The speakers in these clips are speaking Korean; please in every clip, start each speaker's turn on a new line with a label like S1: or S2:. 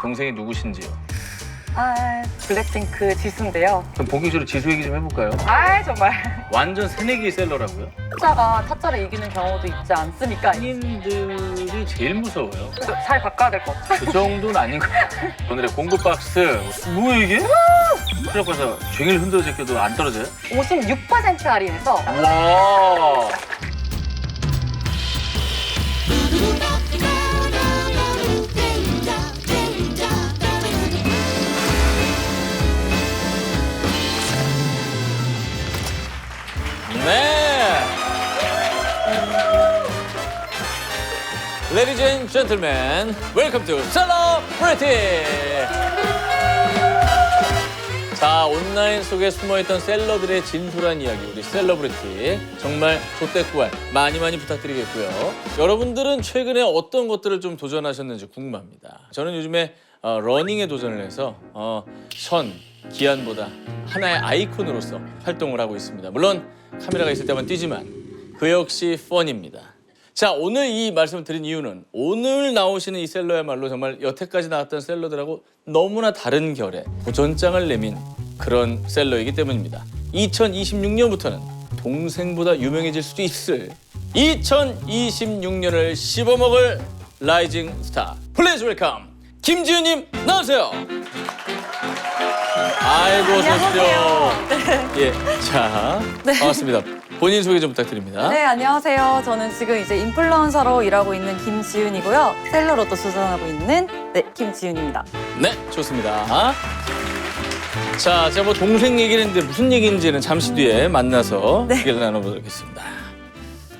S1: 동생이 누구신지요?
S2: 블랙핑크 지수인데요.
S1: 그럼 본격적으로 지수 얘기 좀 해볼까요?
S2: 정말.
S1: 완전 새내기 셀러라고요?
S2: 타짜가 타짜를 이기는 경우도 있지 않습니까?
S1: 신인들이 제일 무서워요.
S2: 잘 바꿔야 될 것 같아요.
S1: 그 정도는 아닌 것 같아요. 오늘의 공급 박스. 뭐야 이게? 트럭 가서 종일 흔들어 제껴도 안 떨어져요?
S2: 56% 할인해서
S1: 와.
S3: 네. Ladies and gentlemen, welcome to Celebrity. 자, 온라인 속에 숨어있던 셀러들의 진솔한 이야기, 우리 셀러브리티 정말 좆대꾸알 많이 부탁드리겠고요. 여러분들은 최근에 어떤 것들을 좀 도전하셨는지 궁금합니다. 저는 요즘에 러닝에 도전을 해서 선, 기안보다 하나의 아이콘으로서 활동을 하고 있습니다. 물론 카메라가 있을 때만 뛰지만 그 역시 펀입니다. 자, 오늘 이 말씀을 드린 이유는 오늘 나오시는 이 셀러야말로 정말 여태까지 나왔던 셀러들하고 너무나 다른 결의 도전장을 내민 그런 셀러이기 때문입니다. 2026년부터는 동생보다 유명해질 수도 있을 2026년을 씹어먹을 라이징 스타. 플리즈 웰컴 김지은님 나오세요. 아이고 어서 오십시오. 예, 자 반갑습니다. 본인 소개 좀 부탁드립니다.
S2: 네, 안녕하세요. 저는 지금 이제 인플루언서로 일하고 있는 김지윤이고요. 셀러로 또 도전하고 있는 김지윤입니다.
S3: 네, 좋습니다. 자, 제가 뭐 동생 얘기를 했는데 무슨 얘기인지는 잠시 뒤에 만나서 얘기를 나눠보도록 하겠습니다.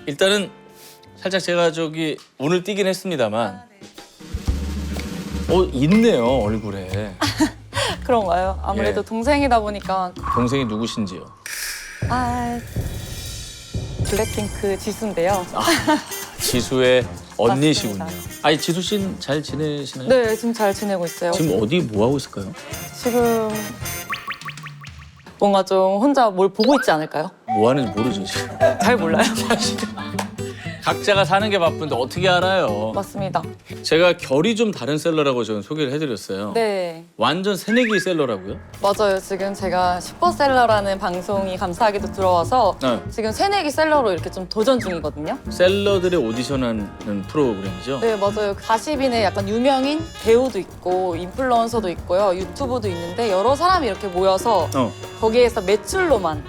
S3: 일단은 살짝 제가 저기 운을 띄긴 했습니다만 있네요, 얼굴에.
S2: 그런가요? 아무래도
S3: 예.
S2: 동생이다 보니까
S3: 동생이 누구신지요?
S2: 블랙핑크 지수인데요.
S3: 지수의 언니시군요.
S2: 맞습니다.
S3: 아니, 지수 씨는 잘 지내시나요?
S2: 네, 지금 잘 지내고 있어요.
S3: 지금 어디 뭐 하고 있을까요?
S2: 지금 뭔가 좀 혼자 뭘 보고 있지 않을까요?
S3: 뭐 하는지 모르죠, 지금.
S2: 잘 몰라요.
S3: 각자가 사는 게 바쁜데 어떻게 알아요?
S2: 맞습니다.
S3: 제가 결이 좀 다른 셀러라고 저는 소개를 해드렸어요.
S2: 네,
S3: 완전 새내기 셀러라고요?
S2: 맞아요. 지금 제가 슈퍼셀러라는 방송이 감사하게도 들어와서
S3: 네.
S2: 지금 새내기 셀러로 이렇게 좀 도전 중이거든요.
S3: 셀러들의 오디션하는 프로그램이죠?
S2: 네, 맞아요. 40인의 약간 유명인 배우도 있고 인플루언서도 있고요. 유튜버도 있는데 여러 사람이 이렇게 모여서 거기에서 매출로만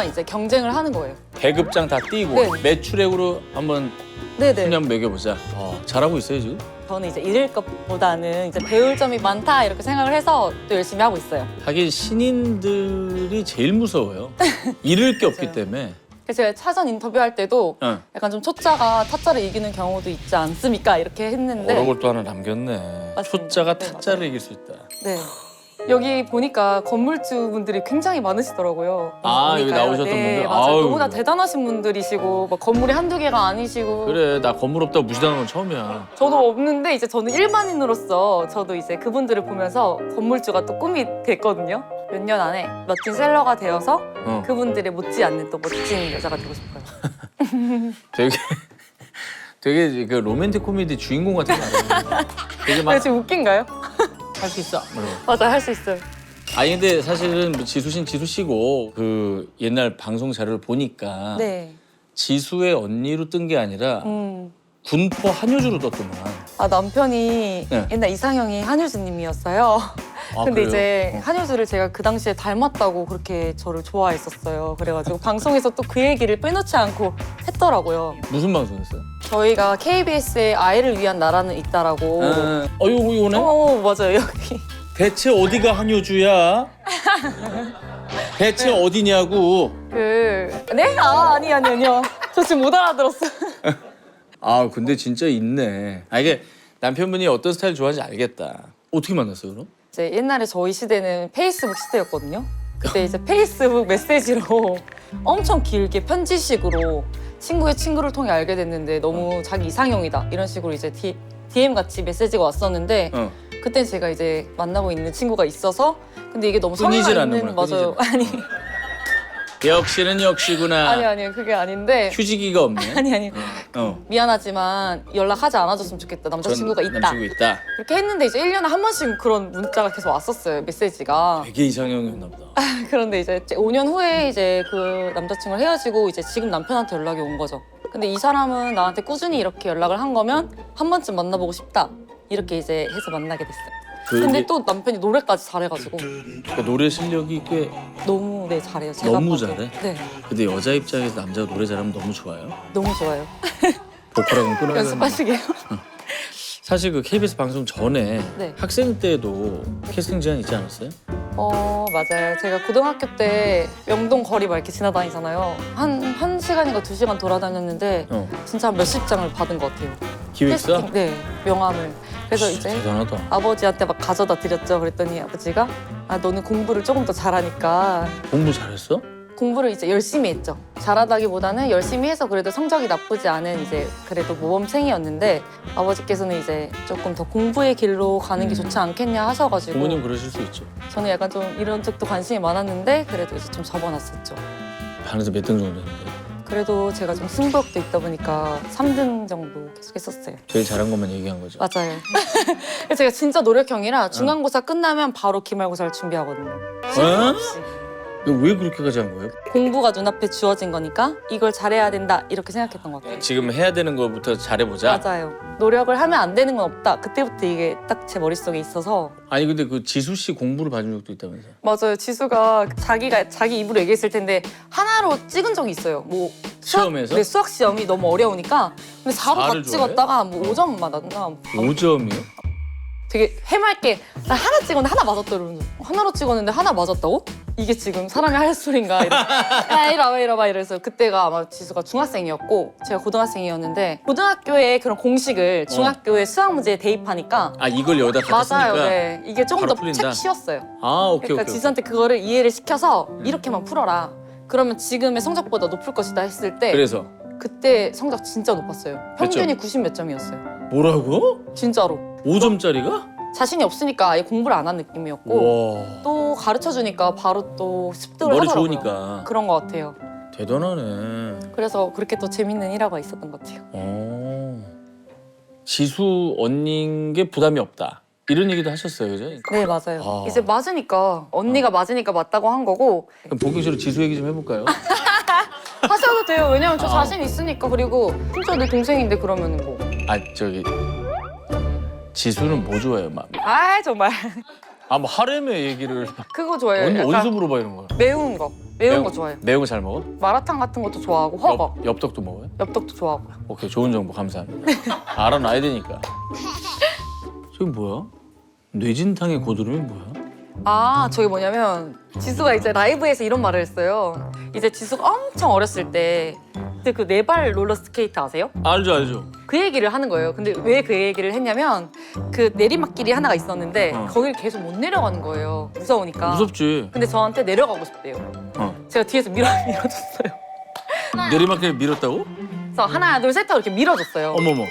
S2: 이제 경쟁을 하는 거예요.
S3: 배급장 다 띄고
S2: 네.
S3: 매출액으로 한번
S2: 네네.
S3: 그냥 매겨보자. 잘하고 있어요, 지금?
S2: 저는 이제 잃을 것보다는 이제 배울 점이 많다 이렇게 생각을 해서 또 열심히 하고 있어요.
S3: 하긴 신인들이 제일 무서워요. 잃을 게 없기
S2: 맞아요.
S3: 때문에.
S2: 그래서 제가 사전 인터뷰할 때도 약간 좀 초짜가 타짜를 이기는 경우도 있지 않습니까? 이렇게 했는데
S3: 그런 걸 또 하나 남겼네.
S2: 맞습니다.
S3: 초짜가
S2: 네,
S3: 타짜를
S2: 맞아요.
S3: 이길 수 있다.
S2: 네. 여기 보니까 건물주 분들이 굉장히 많으시더라고요.
S3: 여기
S2: 보니까요.
S3: 나오셨던
S2: 네,
S3: 분들?
S2: 맞아요.
S3: 아유.
S2: 너무 다 대단하신 분들이시고 막 건물이 한두 개가 아니시고
S3: 그래, 나 건물 없다고 무시당한 건 처음이야.
S2: 저도 없는데 이제 저는 일반인으로서 저도 이제 그분들을 보면서 건물주가 또 꿈이 됐거든요. 몇 년 안에 멋진 셀러가 되어서 그분들의 못지않는 또 멋진 여자가 되고 싶어요.
S3: 되게 그 로맨틱 코미디 주인공 같은 거 알아요. 되게 막
S2: 근데 지금 웃긴가요?
S3: 할 수 있어.
S2: 맞아, 할 수 있어요.
S3: 아니 근데 사실은 뭐 지수신 지수씨고 그 옛날 방송 자료를 보니까
S2: 네.
S3: 지수의 언니로 뜬 게 아니라
S2: 음.
S3: 군포 한효주로 떴더만.
S2: 남편이
S3: 네.
S2: 옛날 이상형이 한효주님이었어요. 근데
S3: 그래요?
S2: 이제 한효주를 제가 그 당시에 닮았다고 그렇게 저를 좋아했었어요. 그래가지고 방송에서 또 그 얘기를 빼놓지 않고 했더라고요.
S3: 무슨 방송이었어요?
S2: 저희가 KBS의 아이를 위한 나라는 있다라고.
S3: 이거네?
S2: 맞아요. 여기.
S3: 대체 어디가 한효주야? 대체 어디냐고?
S2: 네? 아니요. 저 지금 못 알아들었어요.
S3: 근데 진짜 있네. 이게 남편분이 어떤 스타일 좋아하는지 알겠다. 어떻게 만났어요, 그럼?
S2: 이제 옛날에 저희 시대는 페이스북 시대였거든요. 그때 이제 페이스북 메시지로 엄청 길게 편지식으로 친구의 친구를 통해 알게 됐는데 너무 자기 이상형이다 이런 식으로 이제 DM 같이 메시지가 왔었는데 그때 제가 이제 만나고 있는 친구가 있어서 근데 이게 너무 성의가
S3: 끊이질
S2: 있는
S3: 않는구나,
S2: 맞아요. 아니
S3: 역시는 역시구나.
S2: 아니 그게 아닌데.
S3: 휴지기가 없네.
S2: 아니.
S3: 어.
S2: 미안하지만 연락하지 않아줬으면 좋겠다. 남자친구가 있다.
S3: 남자친구 있다.
S2: 그렇게 했는데 이제 1년에 한 번씩 그런 문자가 계속 왔었어요. 메시지가.
S3: 되게 이상형이었나 보다.
S2: 그런데 이제 5년 후에 이제 그 남자친구랑 헤어지고 이제 지금 남편한테 연락이 온 거죠. 근데 이 사람은 나한테 꾸준히 이렇게 연락을 한 거면 한 번쯤 만나보고 싶다. 이렇게 이제 해서 만나게 됐어요. 근데 또 남편이 노래까지 잘해가지고
S3: 그 노래 실력이 꽤
S2: 너무 잘해요. 제가
S3: 너무
S2: 봐도.
S3: 잘해?
S2: 네,
S3: 근데 여자 입장에서 남자가 노래 잘하면 너무 좋아요.
S2: 너무 좋아요.
S3: 보컬하고는 끊어야 되는
S2: 연습하시게요?
S3: 사실 그 KBS 방송 전에
S2: 네.
S3: 학생 때도 캐스팅 제안 있지 않았어요?
S2: 맞아요. 제가 고등학교 때 명동 거리 막 이렇게 지나다니잖아요. 한 시간인가 2시간 돌아다녔는데 진짜 한 몇십 장을 받은 것 같아요.
S3: 기획사?
S2: 캐스팅, 네, 명함을. 그래서 이제
S3: 대단하다.
S2: 아버지한테 막 가져다 드렸죠. 그랬더니 아버지가 너는 공부를 조금 더 잘하니까
S3: 공부 잘했어?
S2: 공부를 이제 열심히 했죠. 잘하다기보다는 열심히 해서 그래도 성적이 나쁘지 않은 이제 그래도 모범생이었는데 아버지께서는 이제 조금 더 공부의 길로 가는 게 좋지 않겠냐 하셔가지고
S3: 부모님 그러실 수 있죠.
S2: 저는 약간 좀 이런 쪽도 관심이 많았는데 그래도 이제 좀 접어놨었죠.
S3: 반에서 몇 등 정도 했는데?
S2: 그래도 제가 좀 승부욕도 있다 보니까 3등 정도 계속 했었어요.
S3: 제일 잘한 것만 얘기한 거죠.
S2: 맞아요. 제가 진짜 노력형이라 중간고사 끝나면 바로 기말고사를 준비하거든요. 쉴 새 없이.
S3: 왜 그렇게까지 한 거예요?
S2: 공부가 눈앞에 주어진 거니까 이걸 잘해야 된다 이렇게 생각했던 것 같아요.
S3: 지금 해야 되는 것부터 잘해보자.
S2: 맞아요. 노력을 하면 안 되는 건 없다. 그때부터 이게 딱 제 머릿속에 있어서.
S3: 아니 근데 그 지수 씨 공부를 봐준 적도 있다면서요?
S2: 맞아요. 지수가 자기 입으로 얘기했을 텐데 하나로 찍은 적이 있어요. 뭐
S3: 시험에서?
S2: 네, 수학 시험이 너무 어려우니까. 근데 4로 다
S3: 4를
S2: 찍었다가 뭐 5점 맞았나?
S3: 5점이요?
S2: 되게 해맑게 나 하나 찍었는데 하나 맞았다 이러면서 하나로 찍었는데 하나 맞았다고? 이게 지금 사람이 할 소린가? 야 이리 와봐 이래서 그때가 아마 지수가 중학생이었고 제가 고등학생이었는데 고등학교에 그런 공식을 중학교에 수학 문제에 대입하니까
S3: 아 이걸 여기다 갖다 쓰니까?
S2: 맞아요. 네. 이게 조금
S3: 바로
S2: 더
S3: 풀린다?
S2: 책 쉬웠어요.
S3: 아 오케이
S2: 그러니까
S3: 오케이.
S2: 지수한테 그거를 이해를 시켜서 이렇게만 풀어라. 그러면 지금의 성적보다 높을 것이다 했을 때
S3: 그래서
S2: 그때 성적 진짜 높았어요. 평균이 90 몇 점이었어요.
S3: 뭐라고?
S2: 진짜로.
S3: 5점짜리가?
S2: 자신이 없으니까 아예 공부를 안 한 느낌이었고
S3: 와
S2: 또 가르쳐주니까 바로 또 습득을
S3: 머리
S2: 하더라고요.
S3: 좋으니까.
S2: 그런 것 같아요.
S3: 대단하네.
S2: 그래서 그렇게 또 재밌는 일화가 있었던 것 같아요.
S3: 지수 언니인 게 부담이 없다. 이런 얘기도 하셨어요, 그죠?
S2: 네 맞아요.
S3: 아.
S2: 이제 맞으니까 언니가 맞으니까 맞다고 한 거고
S3: 그럼 본격적으로 지수 얘기 좀 해볼까요?
S2: 하셔도 돼요. 왜냐면 저 자신 있으니까. 그리고 진짜 내 동생인데 그러면 뭐.
S3: 아 저기 지수는 뭐 좋아해요, 막?
S2: 아 정말
S3: 아 뭐 하렘의 얘기를
S2: 그거 좋아해요. 약간
S3: 어디서 물어봐 이런 거?
S2: 매운 거. 매운 거 좋아해요.
S3: 매운 거 잘 먹어?
S2: 마라탕 같은 것도 좋아하고 허거.
S3: 엽떡도 먹어요?
S2: 엽떡도 좋아하고요.
S3: 오케이 좋은 정보 감사합니다. 알아놔야 되니까. 저기 뭐야? 뇌진탕의 고드름이 뭐야?
S2: 저게 뭐냐면 지수가 이제 라이브에서 이런 말을 했어요. 이제 지수가 엄청 어렸을 때 그때 그 네발 롤러스케이트 아세요?
S3: 알죠.
S2: 그 얘기를 하는 거예요. 근데 왜 그 얘기를 했냐면 그 내리막길이 하나가 있었는데 거길 계속 못 내려가는 거예요. 무서우니까.
S3: 무섭지.
S2: 근데 저한테 내려가고 싶대요. 제가 뒤에서 밀어줬어요.
S3: 내리막길 밀었다고?
S2: 그래서 하나 둘 셋 하고 이렇게 밀어줬어요.
S3: 어머머.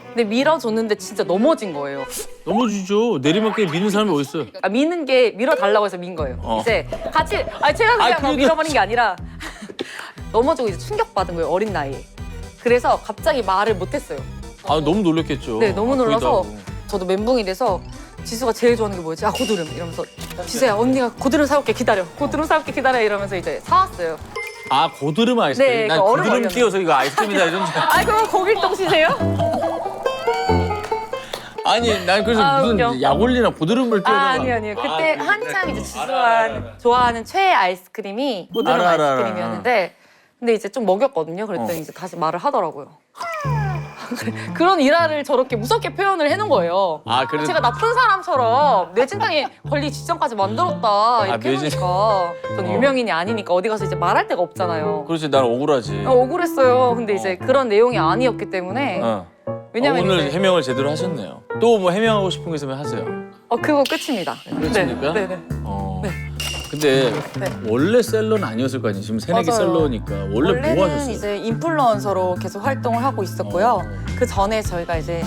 S2: 근데 밀어줬는데 진짜 넘어진 거예요.
S3: 넘어지죠. 내리막길 미는 사람이 어딨어요?
S2: 미는 게 밀어달라고 해서 민 거예요. 이제 같이 제가 그냥 막
S3: 그래도-
S2: 밀어버린 게 아니라 넘어지고 이제 충격받은 거예요. 어린 나이에. 그래서 갑자기 말을 못했어요.
S3: 아 너무 놀랬겠죠.
S2: 네, 너무 놀라서
S3: 보이다고.
S2: 저도 멘붕이 돼서 지수가 제일 좋아하는 게 뭐였지? 고드름 이러면서 지수야 언니가 고드름 사올게 기다려. 고드름 사올게 기다려 이러면서 이제 사왔어요.
S3: 아 고드름 아이스크림?
S2: 네,
S3: 난
S2: 그 얼음
S3: 고드름
S2: 얼려놓은
S3: 띄워서 이거 아이스크림이다 이런 줄.
S2: 그럼 고길동 씨세요?
S3: 아니 난 그래서 무슨
S2: 웃겨.
S3: 약올리나 고드름을 띄워다가.
S2: 아니요. 그때 한참 이제 지수가 좋아하는 최애 아이스크림이 고드름
S3: 알아.
S2: 아이스크림이었는데 근데 이제 좀 먹였거든요. 그랬더니 이제 다시 말을 하더라고요. 그런 일화를 저렇게 무섭게 표현을 해놓은 거예요.
S3: 아 그래도
S2: 제가 나쁜 사람처럼 뇌진탕에 걸리기 직전까지 만들었다 이렇게 해놓으니까 저는 유명인이 아니니까 어디 가서 이제 말할 데가 없잖아요.
S3: 그렇지 난 억울하지.
S2: 억울했어요. 근데 이제 그런 내용이 아니었기 때문에 왜냐면
S3: 오늘
S2: 이제
S3: 해명을 제대로 하셨네요. 또 뭐 해명하고 싶은 거 있으면 하세요.
S2: 그거 끝입니다.
S3: 끝입니까?
S2: 네.
S3: 네. 근데
S2: 네.
S3: 원래 셀러는 아니었을 거 아니에요. 지금 새내기
S2: 맞아요.
S3: 셀러니까 원래 뭐
S2: 원래는
S3: 하셨어요?
S2: 이제 인플루언서로 계속 활동을 하고 있었고요. 그 전에 제가 이제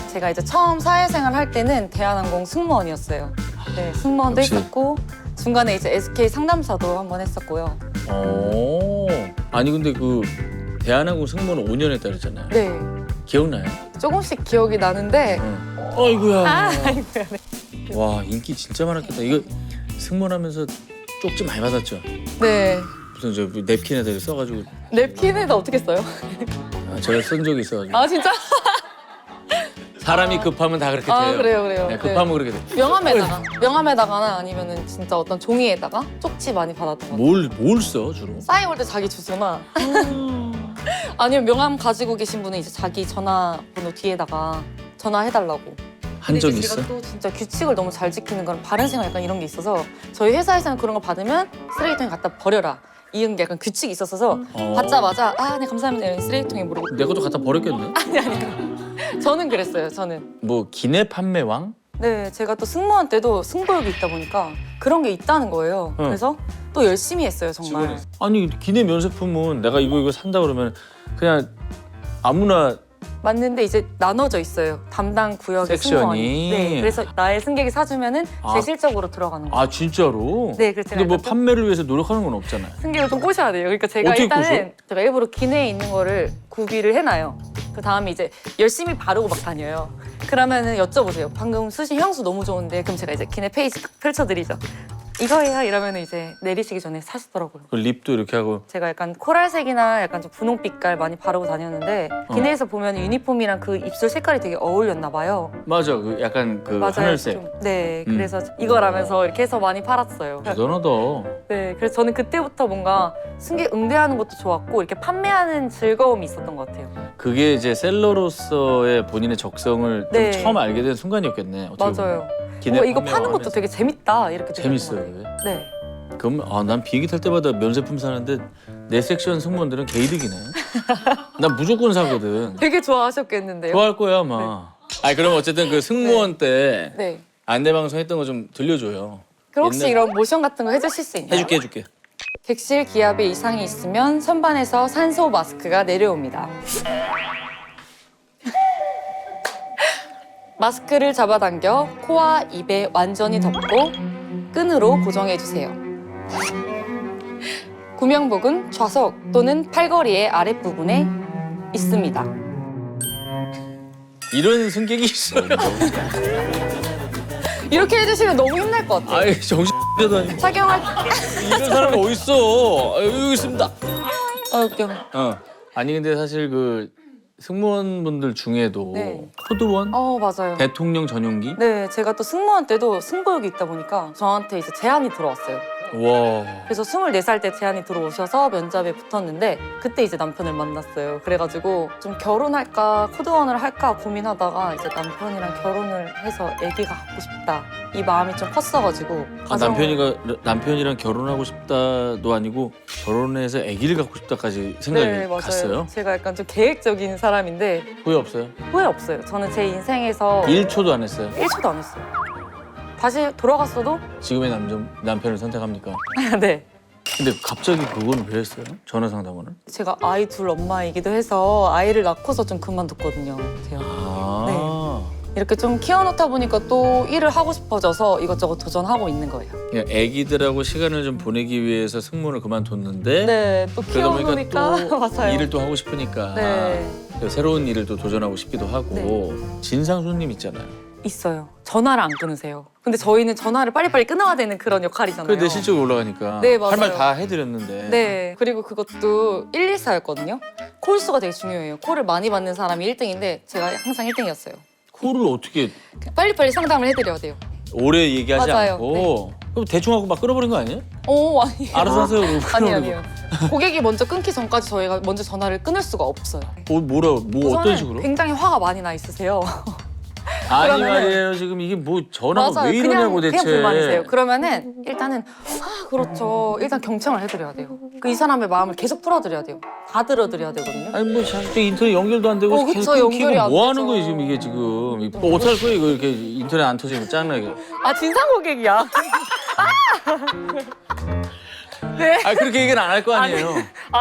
S2: 처음 사회생활 할 때는 대한항공 승무원이었어요. 네, 승무원도
S3: 역시.
S2: 했었고 중간에 이제 SK 상담사도 한번 했었고요.
S3: 오. 아니 근데 그 대한항공 승무원 5년 했다 그랬잖아요.
S2: 네.
S3: 기억나요?
S2: 조금씩 기억이 나는데
S3: 아이고야.
S2: 아이고야. 네.
S3: 와 인기 진짜 많았겠다. 이거 승무원하면서 쪽지 많이 받았죠.
S2: 네.
S3: 무슨 저 냅킨에다 써가지고
S2: 냅킨에다 어떻게 써요?
S3: 제가 쓴 적이 있어가지고.
S2: 아 진짜?
S3: 사람이 급하면 다 그렇게
S2: 아
S3: 돼요.
S2: 그래요.
S3: 네, 급하면 그렇게 돼.
S2: 명함에다가나 아니면은 진짜 어떤 종이에다가 쪽지 많이 받았던 거.
S3: 뭘 써 주로?
S2: 사인 올 때 자기 주소나 아니면 명함 가지고 계신 분은 이제 자기 전화번호 뒤에다가 전화해달라고.
S3: 한 적
S2: 근데 이제
S3: 있어?
S2: 제가 또 진짜 규칙을 너무 잘 지키는 건 바른 생활 약간 이런 게 있어서 저희 회사에서는 그런 거 받으면 쓰레기통에 갖다 버려라. 이런 게 약간 규칙이 있었어서 받자마자 아 네 감사합니다 이런 쓰레기통에 모르고
S3: 내 것도 갖다 버렸겠네.
S2: 저는 그랬어요. 저는.
S3: 뭐 기내 판매왕?
S2: 네, 제가 또 승무원 때도 승부욕이 있다 보니까 그런 게 있다는 거예요. 그래서 또 열심히 했어요, 정말.
S3: 아니 기내 면세품은 내가 이거 산다 그러면 그냥 아무나
S2: 맞는데 이제 나눠져 있어요. 담당 구역의
S3: 섹션이.
S2: 승무원이. 네, 그래서 나의 승객이 사주면은
S3: 아.
S2: 제 실적으로 들어가는 거예요.
S3: 아 진짜로?
S2: 네, 그래서 제가
S3: 근데 뭐
S2: 약간 좀
S3: 판매를 위해서 노력하는 건 없잖아요.
S2: 승객을 좀 꼬셔야 돼요. 그러니까 제가
S3: 어떻게
S2: 일단은 제가 일부러 기내에 있는 거를 구비를 해놔요. 그 다음에 이제 열심히 바르고 막 다녀요. 그러면은 여쭤보세요. 방금 쓰신 향수 너무 좋은데 그럼 제가 이제 기내 페이지 딱 펼쳐드리죠. 이거예요. 이러면 이제 내리시기 전에 사시더라고요.
S3: 그 립도 이렇게 하고.
S2: 제가 약간 코랄색이나 약간 좀 분홍빛깔 많이 바르고 다녔는데 기내에서 보면 유니폼이랑 그 입술 색깔이 되게 어울렸나 봐요.
S3: 맞아, 그 약간 그
S2: 맞아요.
S3: 하늘색.
S2: 좀, 네, 그래서 이거라면서 이렇게 해서 많이 팔았어요.
S3: 대단하다.
S2: 네, 그래서 저는 그때부터 뭔가 승객 응대하는 것도 좋았고 이렇게 판매하는 즐거움이 있었던 것 같아요.
S3: 그게 이제 셀러로서의 본인의 적성을 좀
S2: 네.
S3: 처음 알게 된 순간이었겠네. 어떻게 보면.
S2: 맞아요.
S3: 기내
S2: 뭔가 이거
S3: 판매왕
S2: 파는 것도
S3: 하면서.
S2: 되게 재밌다 이렇게
S3: 재밌어요.
S2: 느꼈던 것
S3: 그게?
S2: 같아요. 네.
S3: 그럼 난 비행기 탈 때마다 면세품 사는데 내 섹션 승무원들은 개이득이네. 난 무조건 사거든.
S2: 되게 좋아하셨겠는데요?
S3: 좋아할 거야 아마. 아니 그럼 어쨌든 그 승무원 때
S2: 네.
S3: 안내 방송 했던 거 좀 들려줘요.
S2: 그럼 혹시
S3: 옛날-
S2: 이런 모션 같은 거 해주실 수 있나요?
S3: 해줄게.
S2: 객실 기압에 이상이 있으면 선반에서 산소 마스크가 내려옵니다. 마스크를 잡아당겨 코와 입에 완전히 덮고 끈으로 고정해주세요. 구명복은 좌석 또는 팔걸이의 아랫부분에 있습니다.
S3: 이런 승객이 있어요.
S2: 이렇게 해주시면 너무 힘날 것 같아요.
S3: 아이 정신 차려.
S2: 착용할
S3: 이런 사람이 어딨어? 여기 있습니다.
S2: 웃겨.
S3: 아니 근데 사실 그 승무원분들 중에도
S2: 네.
S3: 코드원,
S2: 맞아요.
S3: 대통령 전용기.
S2: 네, 제가 또 승무원 때도 승부욕이 있다 보니까 저한테 이제 제안이 들어왔어요.
S3: 와.
S2: 그래서 24살 때 제안이 들어오셔서 면접에 붙었는데 그때 이제 남편을 만났어요. 그래가지고 좀 결혼할까 코드원을 할까 고민하다가 이제 남편이랑 결혼을 해서 아기가 갖고 싶다 이 마음이 좀 컸어가지고
S3: 남편이랑 결혼하고 싶다도 아니고 결혼해서 아기를 갖고 싶다까지 생각이
S2: 네, 맞아요.
S3: 갔어요.
S2: 제가 약간 좀 계획적인 사람인데
S3: 후회 없어요?
S2: 후회 없어요. 저는 제 인생에서
S3: 1초도 안 했어요.
S2: 1초도 안 했어요. 다시 돌아갔어도
S3: 지금의 남편을 선택합니까?
S2: 네.
S3: 근데 갑자기 그건 왜 했어요? 전화 상담원을?
S2: 제가 아이 둘 엄마이기도 해서 아이를 낳고서 좀 그만뒀거든요. 제가. 이렇게 좀 키워놓다 보니까 또 일을 하고 싶어져서 이것저것 도전하고 있는 거예요.
S3: 그냥 아기들하고 시간을 좀 보내기 위해서 승무원을 그만뒀는데
S2: 네, 또
S3: 그러다 보니까
S2: 키워놓으니까
S3: 또
S2: 맞아요.
S3: 일을 또 하고 싶으니까
S2: 네,
S3: 새로운 일을 또 도전하고 싶기도 하고 진상 손님 있잖아요.
S2: 있어요. 전화를 안 끊으세요. 근데 저희는 전화를 빨리빨리 끊어야 되는 그런 역할이잖아요.
S3: 그래 내 실적이 올라가니까
S2: 네, 맞아요.
S3: 할 말 다 해드렸는데
S2: 네, 그리고 그것도 114였거든요. 콜수가 되게 중요해요. 콜을 많이 받는 사람이 1등인데 제가 항상 1등이었어요.
S3: 콜을 어떻게
S2: 빨리빨리 상담을 해드려야 돼요.
S3: 오래 얘기하지
S2: 맞아요.
S3: 않고 그럼 대충 하고 막 끊어버린 거 아니에요?
S2: 아니에요.
S3: 알아서 하세요.
S2: 아니에요. 고객이 먼저 끊기 전까지 저희가 먼저 전화를 끊을 수가 없어요.
S3: 뭐 어떤
S2: 우선은
S3: 식으로?
S2: 굉장히 화가 많이 나 있으세요.
S3: 아니
S2: 그러면은-
S3: 말이에요. 지금 이게 뭐 전화가 왜 이러냐고 대체.
S2: 그냥 불만이세요. 그러면은 일단은 그렇죠. 일단 경청을 해드려야 돼요. 이 사람의 마음을 계속 풀어드려야 돼요. 다 들어드려야 되거든요.
S3: 아니 뭐 자꾸 인터넷 연결도 안 되고
S2: 그쵸,
S3: 계속 끊기고
S2: 연결이 안
S3: 뭐 하는
S2: 되죠.
S3: 거예요 지금 이게 지금 뭐 어떻게 할 거예요 이거 이렇게 인터넷 안 터지면 짱나게.
S2: 진상 고객이야. 네.
S3: 아 그렇게 얘기는 안 할 거 아니에요.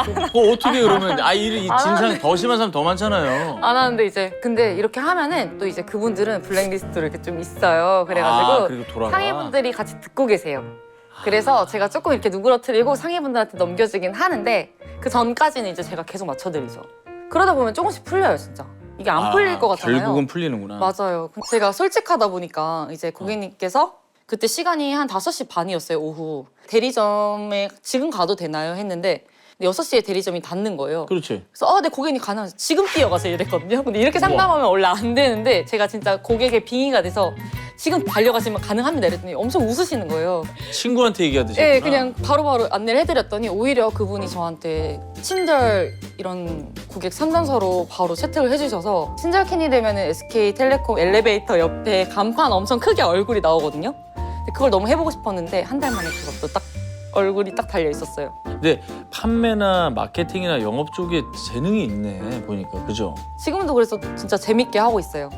S3: 그거 어떻게 그러면 이 진상 더 심한 사람 더 많잖아요.
S2: 안 하는데 이제 근데 이렇게 하면은 또 이제 그분들은 블랙리스트로 이렇게 좀 있어요. 그래가지고
S3: 그리고 돌아가.
S2: 상위분들이 같이 듣고 계세요. 그래서 제가 조금 이렇게 누그러뜨리고 상의분들한테 넘겨주긴 하는데 그 전까지는 이제 제가 계속 맞춰드리죠. 그러다 보면 조금씩 풀려요, 진짜. 이게 안 풀릴 것 같잖아요.
S3: 결국은 풀리는구나.
S2: 맞아요. 제가 솔직하다 보니까 이제 고객님께서 그때 시간이 한 5시 반이었어요, 오후. 대리점에 지금 가도 되나요? 했는데 6시에 대리점이 닫는 거예요.
S3: 그렇지.
S2: 그래서 네, 고객님 가능하세요. 지금 뛰어가세요 이랬거든요. 근데 이렇게 상담하면 원래 안 되는데 제가 진짜 고객의 빙의가 돼서 지금 달려가시면 가능합니다 이랬더니 엄청 웃으시는 거예요.
S3: 친구한테 얘기하듯이.
S2: 네, 그냥 바로바로 안내를 해드렸더니 오히려 그분이 저한테 친절 이런 고객 상담사로 바로 채택을 해주셔서 친절캔이 되면 SK텔레콤 엘리베이터 옆에 간판 엄청 크게 얼굴이 나오거든요. 근데 그걸 너무 해보고 싶었는데 한 달 만에 그것도 딱 얼굴이 딱 달려 있었어요.
S3: 근데 판매나 마케팅이나 영업 쪽에 재능이 있네 보니까, 그죠?
S2: 지금도 그래서 진짜 재밌게 하고 있어요.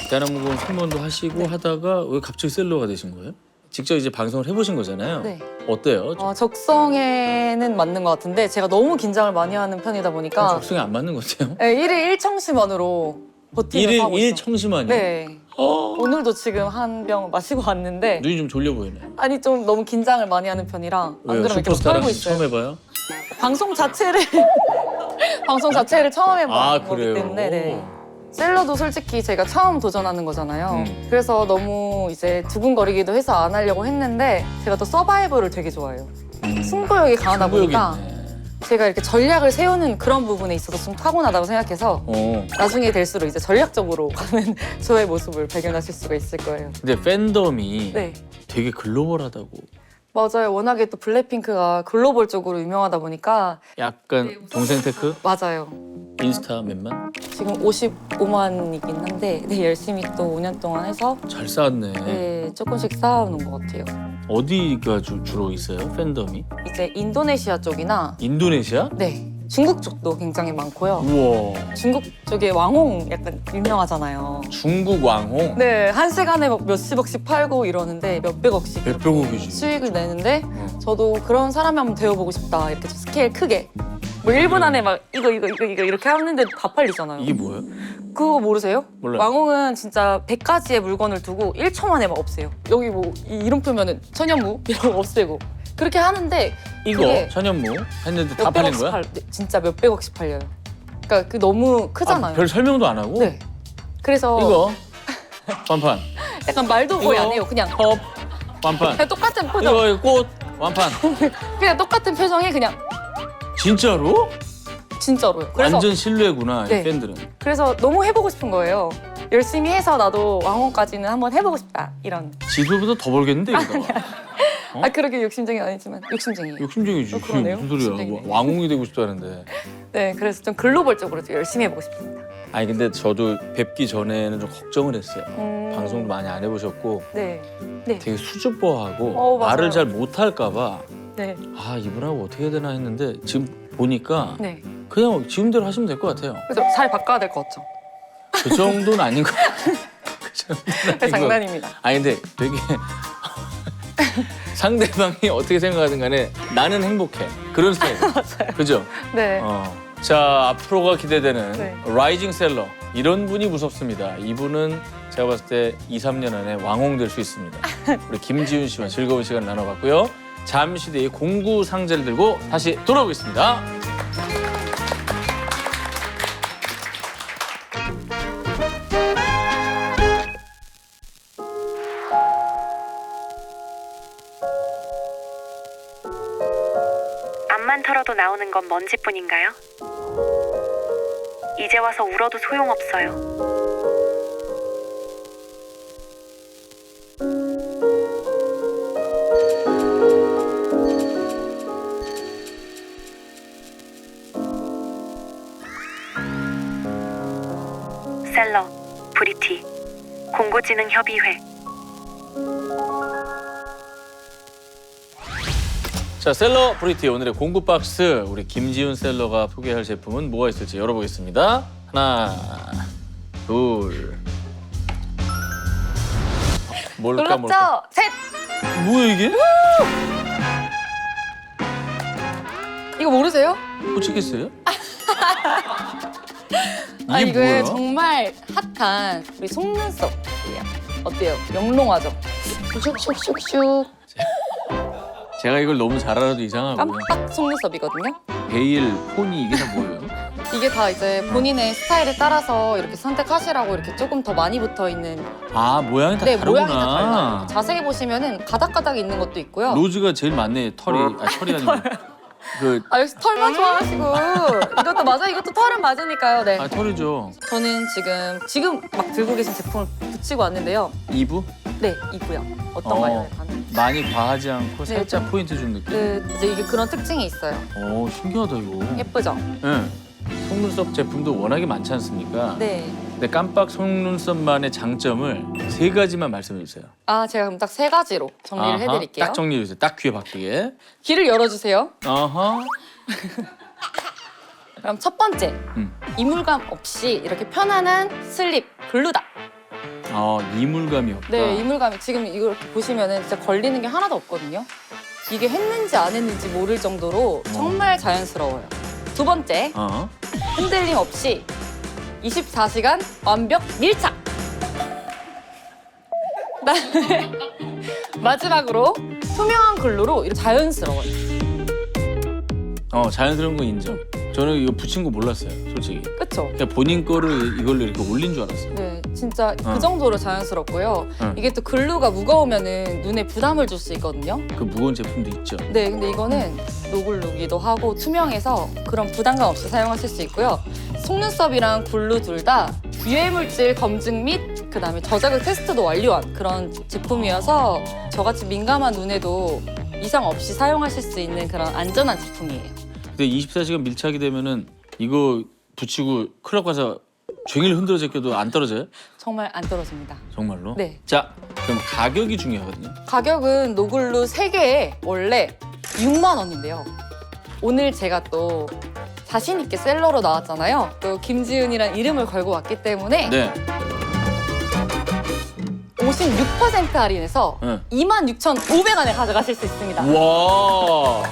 S3: 대한항공 승무원도 하시고 하다가 왜 갑자기 셀러가 되신 거예요? 직접 이제 방송을 해보신 거잖아요.
S2: 네.
S3: 어때요?
S2: 적성에는 맞는 것 같은데 제가 너무 긴장을 많이 하는 편이다 보니까
S3: 적성에 안 맞는 것 같아요.
S2: 네, 1일 1청심원으로 버티면서 하고
S3: 1일
S2: 있어요.
S3: 1청심환이요?
S2: 네. 오늘도 지금 한 병 마시고 왔는데
S3: 눈이 좀 졸려 보이네.
S2: 아니 좀 너무 긴장을 많이 하는 편이라 안
S3: 왜요?
S2: 그러면 이렇게
S3: 슈퍼스타랑
S2: 털고 있어요.
S3: 처음 해봐요?
S2: 방송 자체를 방송 자체를 처음 해본 거기
S3: 그래요?
S2: 때문에 네. 셀러도 솔직히 제가 처음 도전하는 거잖아요. 그래서 너무 이제 두근거리기도 해서 안 하려고 했는데 제가 또 서바이벌을 되게 좋아해요. 승부욕이 강하다
S3: 승부욕이
S2: 보니까
S3: 있네.
S2: 제가 이렇게 전략을 세우는 그런 부분에 있어서 좀 타고나다고 생각해서 나중에 될수록 이제 전략적으로 가는 저의 모습을 발견하실 수가 있을 거예요.
S3: 근데 팬덤이
S2: 네.
S3: 되게 글로벌하다고.
S2: 맞아요. 워낙에 또 블랙핑크가 글로벌 쪽으로 유명하다 보니까
S3: 약간 동생 테크?
S2: 맞아요.
S3: 인스타 몇만?
S2: 지금 55만이긴 한데 네, 열심히 또 5년 동안 해서
S3: 잘 쌓았네.
S2: 네, 조금씩 쌓아오는 것 같아요.
S3: 어디가 주로 있어요? 팬덤이?
S2: 이제 인도네시아 쪽이나
S3: 인도네시아?
S2: 네 중국 쪽도 굉장히 많고요.
S3: 우와.
S2: 중국 쪽에 왕홍 약간 유명하잖아요.
S3: 중국 왕홍?
S2: 네, 한 시간에 막 몇십억씩 팔고 이러는데 몇백억씩
S3: 몇백억이지.
S2: 수익을 내는데 저도 그런 사람이 한번 되어보고 싶다. 이렇게 스케일 크게. 뭐 1분 안에 막 이거 이렇게 하는데 다 팔리잖아요.
S3: 이게 뭐예요?
S2: 그거 모르세요?
S3: 몰라요.
S2: 왕홍은 진짜 100가지의 물건을 두고 1초 만에 막 없애요. 여기 뭐 이름표면은 천연무 이런 거 없애고 그렇게 하는데
S3: 이거
S2: 그게
S3: 천연무 했는데 다 팔린 거야?
S2: 네, 진짜 몇백억씩 팔려요. 그러니까 그 너무 크잖아요.
S3: 별 설명도 안 하고?
S2: 네. 그래서
S3: 이거 완판.
S2: 약간 말도 거의
S3: 이거
S2: 안 해요. 그냥
S3: 컵 완판.
S2: 그냥 똑같은 표정.
S3: 이거 꽃 완판.
S2: 그냥 똑같은 표정에 그냥
S3: 진짜로?
S2: 진짜로요. 그래서
S3: 완전 신뢰구나
S2: 네.
S3: 이 팬들은.
S2: 그래서 너무 해보고 싶은 거예요. 열심히 해서 나도 왕홍까지는 한번 해보고 싶다 이런.
S3: 지수보다 더 벌겠는데 이러다가.
S2: 아 그렇게 욕심쟁이 아니지만 욕심쟁이에요.
S3: 욕심쟁이지.
S2: 그러네요.
S3: 무슨 소리야.
S2: 욕심쟁이네.
S3: 왕홍이 되고 싶다는데.
S2: 네, 그래서 좀 글로벌적으로 좀 열심히 해보고 싶습니다.
S3: 아니 근데 저도 뵙기 전에는 좀 걱정을 했어요. 방송도 많이 안 해보셨고
S2: 네,
S3: 되게 수줍어하고
S2: 맞아요.
S3: 말을 잘 못할까 봐
S2: 네,
S3: 아 이분하고 어떻게 해야 되나 했는데 지금 보니까
S2: 네.
S3: 그냥 지금대로 하시면 될 것 같아요.
S2: 그래서 잘 바꿔야 될 것 같죠.
S3: 그 정도는 아닌 것 같아요. 그 정도는 아닌 것 같아요.
S2: 장난입니다.
S3: 아니 근데 되게 상대방이 어떻게 생각하든 간에 나는 행복해. 그런 스타일. 맞아요. 그죠?
S2: 네.
S3: 자, 앞으로가 기대되는
S2: 네.
S3: 라이징 셀러. 이런 분이 무섭습니다. 이분은 제가 봤을 때 2, 3년 안에 왕홍 될 수 있습니다. 우리 김지훈 씨와 즐거운 시간 나눠봤고요. 잠시 뒤에 공구 상자를 들고 다시 돌아오겠습니다.
S4: 앞만 털어도 나오는 건 먼지뿐인가요? 이제 와서 울어도 소용없어요. 셀러, 브리티, 공고지능협의회.
S3: 자, 셀러 브리티 오늘의 공구 박스 우리 김지훈 셀러가 소개할 제품은 뭐가 있을지 열어보겠습니다. 하나, 둘. 뭘까 뭘까?
S2: 놀랍죠? 셋!
S3: 뭐야 이게?
S2: 이거 모르세요?
S3: 꽂히겠어요?
S2: 아,
S3: 이게
S2: 이거
S3: 뭐야?
S2: 정말 핫한 우리 속눈썹이에요. 어때요? 영롱하죠? 슉슉슉슉.
S3: 제가 이걸 너무 잘 알아도 이상하고요.
S2: 깜빡 속눈썹이거든요.
S3: 베일, 포니 이게 다 뭐예요?
S2: 이게 다 이제 본인의 스타일에 따라서 이렇게 선택하시라고 이렇게 조금 더 많이 붙어 있는.
S3: 아 모양이 다
S2: 네,
S3: 다르구나.
S2: 모양이 다 달라요. 자세히 보시면은 가닥가닥 있는 것도 있고요.
S3: 로즈가 제일 많네. 털이 털이 아니고 그
S2: 아, 역시 털만 좋아하시고. 이것도 맞아. 이것도 털은 맞으니까요. 네.
S3: 털이죠.
S2: 저는 지금 막 들고 계신 제품을 붙이고 왔는데요.
S3: 2부?
S2: 네, 이고요. 어떤가요? 가는?
S3: 많이 과하지 않고
S2: 네,
S3: 살짝 포인트 준 느낌.
S2: 이제 이게 그런 특징이 있어요.
S3: 오 신기하다 이거.
S2: 예쁘죠?
S3: 네. 속눈썹 제품도 워낙에 많지 않습니까?
S2: 네.
S3: 근데 깜빡 속눈썹만의 장점을 3가지만 말씀해 주세요.
S2: 아, 제가 그럼 딱 3가지로 정리를
S3: 아하,
S2: 해드릴게요.
S3: 딱 정리해 주세요. 딱 귀에 박히게.
S2: 귀를 열어주세요.
S3: 아하.
S2: 그럼 첫 번째, 이물감 없이 이렇게 편안한 슬립 글루다.
S3: 이물감이 없다.
S2: 네, 이물감이 지금 이걸 이렇게 보시면은 진짜 걸리는 게 하나도 없거든요. 이게 했는지 안 했는지 모를 정도로 정말 자연스러워요. 두 번째, 흔들림 없이 24시간 완벽 밀착. 그다음에 마지막으로 투명한 글루로 이렇게 자연스러워요.
S3: 자연스러운 거 인정. 저는 이거 붙인 거 몰랐어요, 솔직히.
S2: 그쵸?
S3: 그냥 본인 거를 이걸로 이렇게 올린 줄 알았어요.
S2: 네, 진짜 그 정도로 자연스럽고요. 이게 또 글루가 무거우면은 눈에 부담을 줄 수 있거든요.
S3: 그 무거운 제품도 있죠.
S2: 네, 근데 이거는 노글루기도 하고 투명해서 그런 부담감 없이 사용하실 수 있고요. 속눈썹이랑 글루 둘 다 유해물질 검증 및 그다음에 저자극 테스트도 완료한 그런 제품이어서 저같이 민감한 눈에도 이상 없이 사용하실 수 있는 그런 안전한 제품이에요.
S3: 근데 24시간 밀착이 되면은 이거 붙이고 클럽 가서 종일 흔들어 제껴도 안 떨어져요?
S2: 정말 안 떨어집니다.
S3: 정말로?
S2: 네.
S3: 자, 그럼 가격이 중요하거든요.
S2: 가격은 노글루 3개에 원래 6만 원인데요. 오늘 제가 또 자신 있게 셀러로 나왔잖아요. 또 김지은이란 이름을 걸고 왔기 때문에
S3: 네.
S2: 56% 할인해서
S3: 네.
S2: 26,500원에 가져가실 수 있습니다.
S3: 와.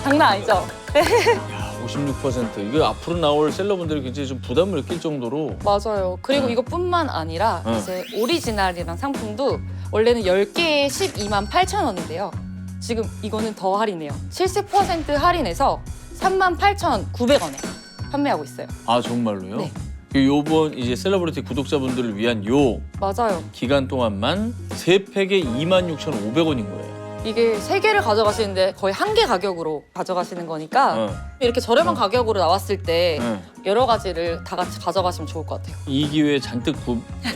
S2: 장난 아니죠? 네.
S3: 야, 56%. 이거 앞으로 나올 셀러분들이 굉장히 좀 부담을 느낄 정도로.
S2: 맞아요. 그리고 이것뿐만 아니라 이제 오리지널이란 상품도 원래는 10개에 128,000원인데요. 지금 이거는 더 할인해요. 70% 할인해서 38,900원에 판매하고 있어요.
S3: 아, 정말로요?
S2: 네.
S3: 요번 이제 셀러브리티 구독자분들을 위한 요
S2: 맞아요.
S3: 기간 동안만 3팩에 26,500원인 거예요.
S2: 이게 3개를 가져가시는데 거의 1개 가격으로 가져가시는 거니까 이렇게 저렴한 가격으로 나왔을 때 여러 가지를 다 같이 가져가시면 좋을 것 같아요.
S3: 이 기회에 잔뜩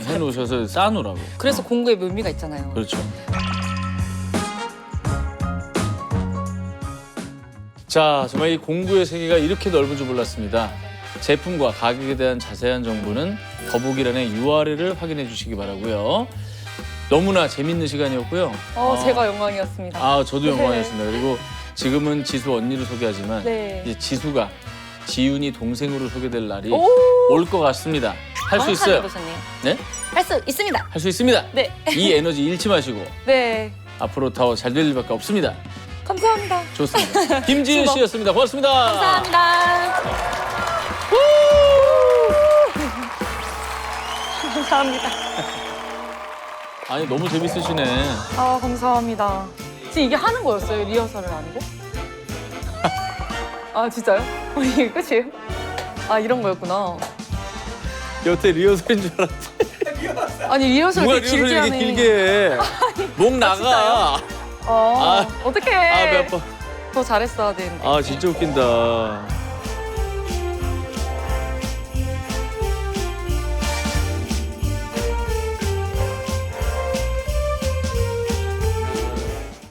S3: 해놓으셔서 쌓아놓으라고.
S2: 그래서 공구의 묘미가 있잖아요.
S3: 그렇죠. 자, 정말 이 공구의 세계가 이렇게 넓은 줄 몰랐습니다. 제품과 가격에 대한 자세한 정보는 더보기란의 URL을 확인해 주시기 바라고요. 너무나 재밌는 시간이었고요.
S2: 제가 영광이었습니다.
S3: 저도 영광이었습니다. 그리고 지금은 지수 언니를 소개하지만
S2: 네.
S3: 이제 지수가 지윤이 동생으로 소개될 날이
S2: 오!
S3: 올 것 같습니다. 할 수 있어요.
S2: 그러셨네요.
S3: 네?
S2: 할 수 있습니다.
S3: 할 수 있습니다.
S2: 네.
S3: 이 에너지 잃지 마시고
S2: 네.
S3: 앞으로 더 잘 될 일밖에 없습니다.
S2: 감사합니다.
S3: 좋습니다. 김지윤 씨였습니다. 고맙습니다.
S2: 감사합니다. 감사합니다.
S3: 아니 너무 재밌으시네.
S2: 감사합니다. 지금 이게 하는 거였어요? 리허설을 아니고? 진짜요? 이게 끝이에요? 이런 거였구나.
S3: 여태 리허설인 줄 알았지.
S2: 아니 리허설
S3: 누가
S2: 되게 길게
S3: 리허설
S2: 하네.
S3: 이렇게 길게 해. 목 나가.
S2: 어떡해.
S3: 배 아파.
S2: 더 잘했어야 되는데.
S3: 진짜 웃긴다.